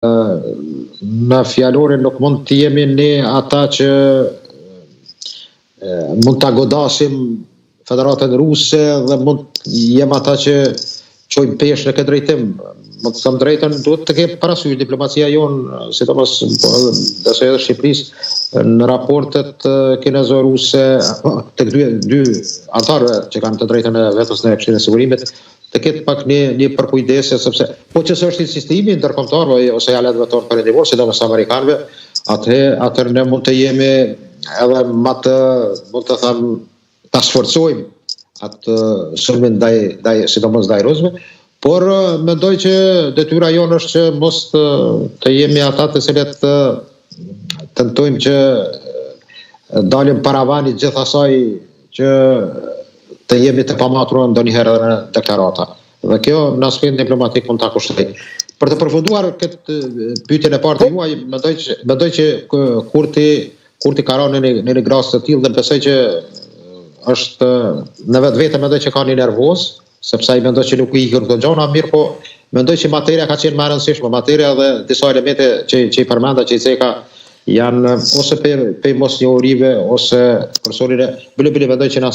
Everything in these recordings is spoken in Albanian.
në fjalorin nuk mund të jemi ne ata që mund të godasim Federatën Ruse dhe mund të jem ata që qojmë pesh në këtë drejtim. Më të thëmë drejtën, duhet të kemë parasysh diplomacia jonë, sidomos besoj edhe Shqipërisë, në raportet kinezo-ruse të dy antarëve që kanë të drejtën e vetës në Këshillin e Sigurimit, të ketë pak një përkujdesje, sepse po që s'është insistimi ndërkombëtar ose jalet vetor perëndimor, sidomos amerikanëve, atëherë ne mund të jemi edhe mund të them ta sforcojmë atë sulmin sidomos ndaj rusëve, por mendoj që detyra jonë është që mos të jemi ata të cilët tentojmë që dalim paravanit gjithë asaj që të jemi të pamatur ndonjëherë në deklarata. Dhe kjo në aspekt diplomatik mund ta kushtoj. Për të përfunduar këtë pyetjen e parë të juaj, mendoj që kur ti ka rënë në një gras të tillë dhe besoj që është në vetvete mendoj që ka një nervoz, sepse ai mendoj që nuk i ikën këto gjëra, mirë po mendoj që materia ka qenë më e rëndësishme, materia dhe disa elemente që i përmenda, që i ceka janë ose për mosnjohurive ose personin e bile mendoj që në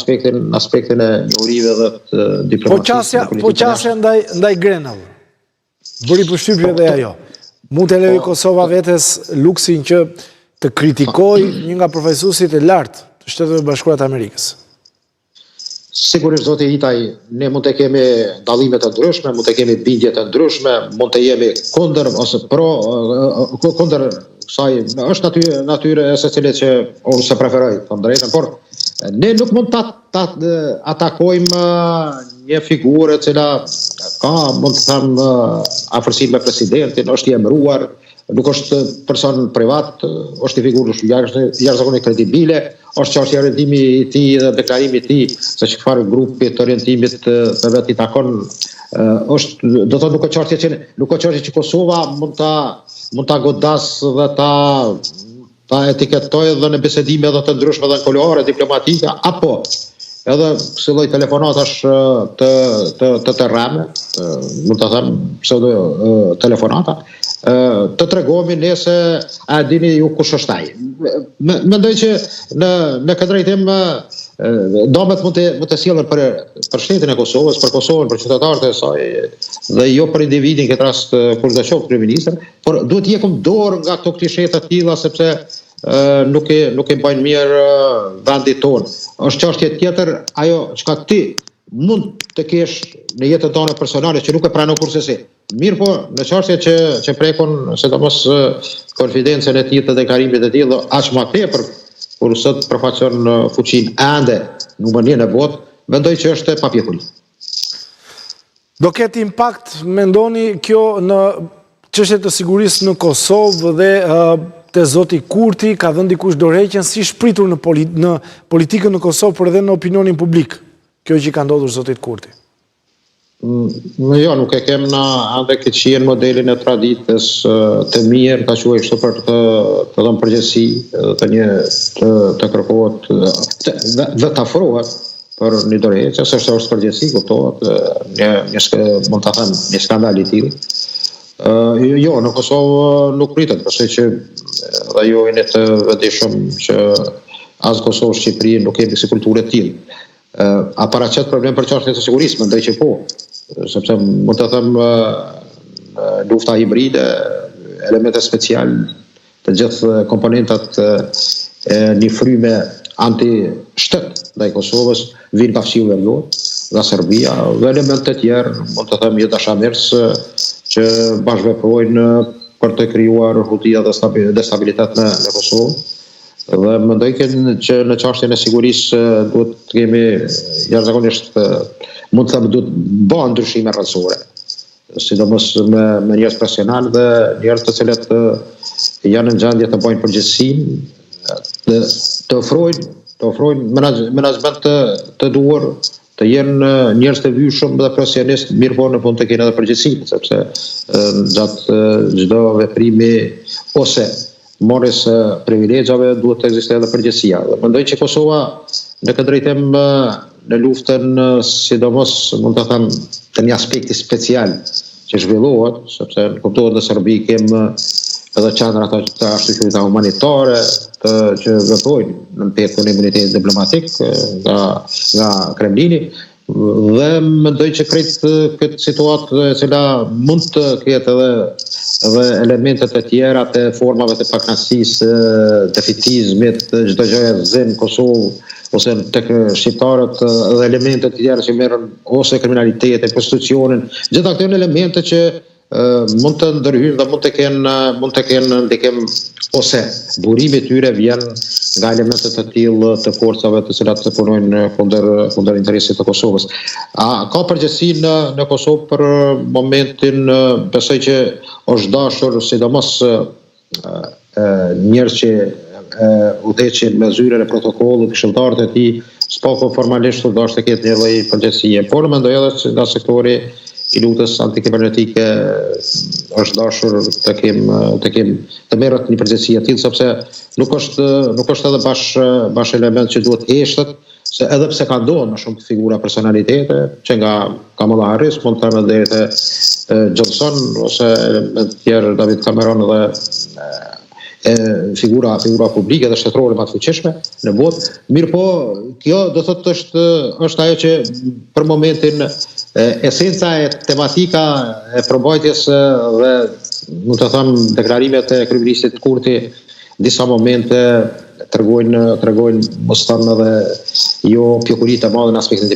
aspektin e njohurive dhe të diplomacisë. Po qasja ndaj Grenell, bëri përshtypje dhe ajo. Mund të lejë Kosova vetes luksin që të kritikoj një nga përfaqësuesit e lartë të Shteteve Bashkuara të Amerikës. Sigurisht, zoti Hitaj, ne mund të kemi dallime të ndryshme, mund të kemi bindje të ndryshme, mund të jemi kundër ose kundër kësaj, është natyrë e secilit që unë se preferoj, të drejtën, por ne nuk mund të atakojmë një figurë e cila ka, mund të them, afërsinë me presidentin, është i emëruar, nuk është person privat, është një figurë jashtëzakonisht kredibile, është çështja e orientimit i tij dhe deklarimi i tij se çfarë grupi të orientimit të vet i takon, është, do të thotë, nuk ka çështje që Kosova mund ta godas dhe ta etiketoj dhe në bisedime edhe të ndryshme dhe në kuluare diplomatike, apo edhe si lloj telefonatash të rreme, mund ta them pseudo telefonata, të tregohemi nëse a dini ju kush është ai. Mendoj që në këtë drejtim domet mund të sillen për shtetin e Kosovës, për Kosovën, për qytetarët e saj, dhe jo për individin, këtë rast kur do qoftë kryeministër, por duhet të jekum dorë nga këto klishe të tilla, sepse nuk e bajnë mirë vendit tonë. Është çështje tjetër ajo çka ti mund të kesh në jetën tonë personale që nuk e pranon kurse si. Mirë po, në çështje që prekon sidomos konfidencën e tij të deklarimit të tij, aq më tepër kur sot përfaqëson fuqinë ende numër 1 në botë, mendoj që është papjeturi. Do ketë impakt, mendoni, kjo në çështjet të sigurisë në Kosovë dhe te zoti Kurti, ka dhënë dikush dorëheqjen si shpritur në politikën në Kosovë, por edhe në opinionin publik, kjo që ka ndodhur zotit Kurti? Jo, nuk e kem në ande këtë qien modelin e traditës të mirë, ta quaj kështu për të dhënë përgjegjësi të kërkohet dhe të afrohet për një dorëheqje, se është përgjegjësi, kuptohet, mund ta them, një skandal i tillë. Jo, në Kosovë nuk pritet, pse që dhe ju jeni të vetëdijshëm që as Kosovë, Shqipëri nuk kemi si kulturë të tillë. A paraqet problem për çështjen e sigurisë? Mendoj që po, sepse mund të them lufta hibride, elemente special, të gjithë komponentat e një fryme anti-shtet ndaj Kosovës vinë nga fshiu verior, nga Serbia dhe elemente të tjerë, mund të them dashamirës që bashkëveprojnë për të krijuar hutia dhe stabilitet në Kosovë. Dhe mendoj që në çështjen e sigurisë duhet të kemi jashtëzakonisht, mund të them, duhet bëhen ndryshime rrethore, sidomos me njerëz profesional dhe njerëz të cilët janë në gjendje të bëjnë përgjegjësinë, të ofrojnë menaxhment të duhur, të jenë njerëz të vyshëm dhe profesionistë, mirë po në fund të kenë edhe përgjegjësinë, sepse gjatë çdo veprimi ose marrjes privilegjave duhet të ekzistojë edhe përgjegjësia. Dhe mendoj që Kosova në këtë drejtim në luftën, sidomos mund të them të një aspekti special që zhvillohet, sepse kuptohet në Serbi kemë edhe qendra të ashtu humanitare që veprojnë në pjesën e imunitetit diplomatik nga Kremlini, dhe mendoj që këtë situatë e cila mund të ketë edhe elementet e tjera të formave të pakënaqësisë, defetizmit, çdo gjë e zën në Kosovë ose tek shqiptarët dhe elementet tjera që merren ose kriminalitetin, prostitucionin, gjitha këto janë elemente që mund të ndërhyjnë dhe mund të kenë ndikim ose burimi i tyre vjen nga elementet të tillë të forcave të cilat të punojnë kundër interesit të Kosovës. A ka përgjegjësi në Kosovë për momentin? Besoj që është dashur sidomos njerëz që udhëheqin me zyrën e protokollit, këshilltarët e tij, s'po formalisht dashur të ketë një lloj përgjegjësie, por mendoj edhe se nga sektori i luftës antikibernetike është dashur të merret një përgjegjësi e tillë, sepse nuk është edhe bash element që duhet heshtet, se edhe pse ka ndodhur më shumë figura personalitete, që nga Kamala Harris, mund të them deri te Johnson ose me të tjerë David Cameron dhe figura publike dhe shtetërore më të fuqishme në botë. Mirë po, kjo do thotë është ajo që për momentin esenca e tematika e përmbajtjes dhe mund të them deklarimet e kryeministit Kurti disa momente tregojnë mos thënë edhe jo pjekurit e madhe në aspektin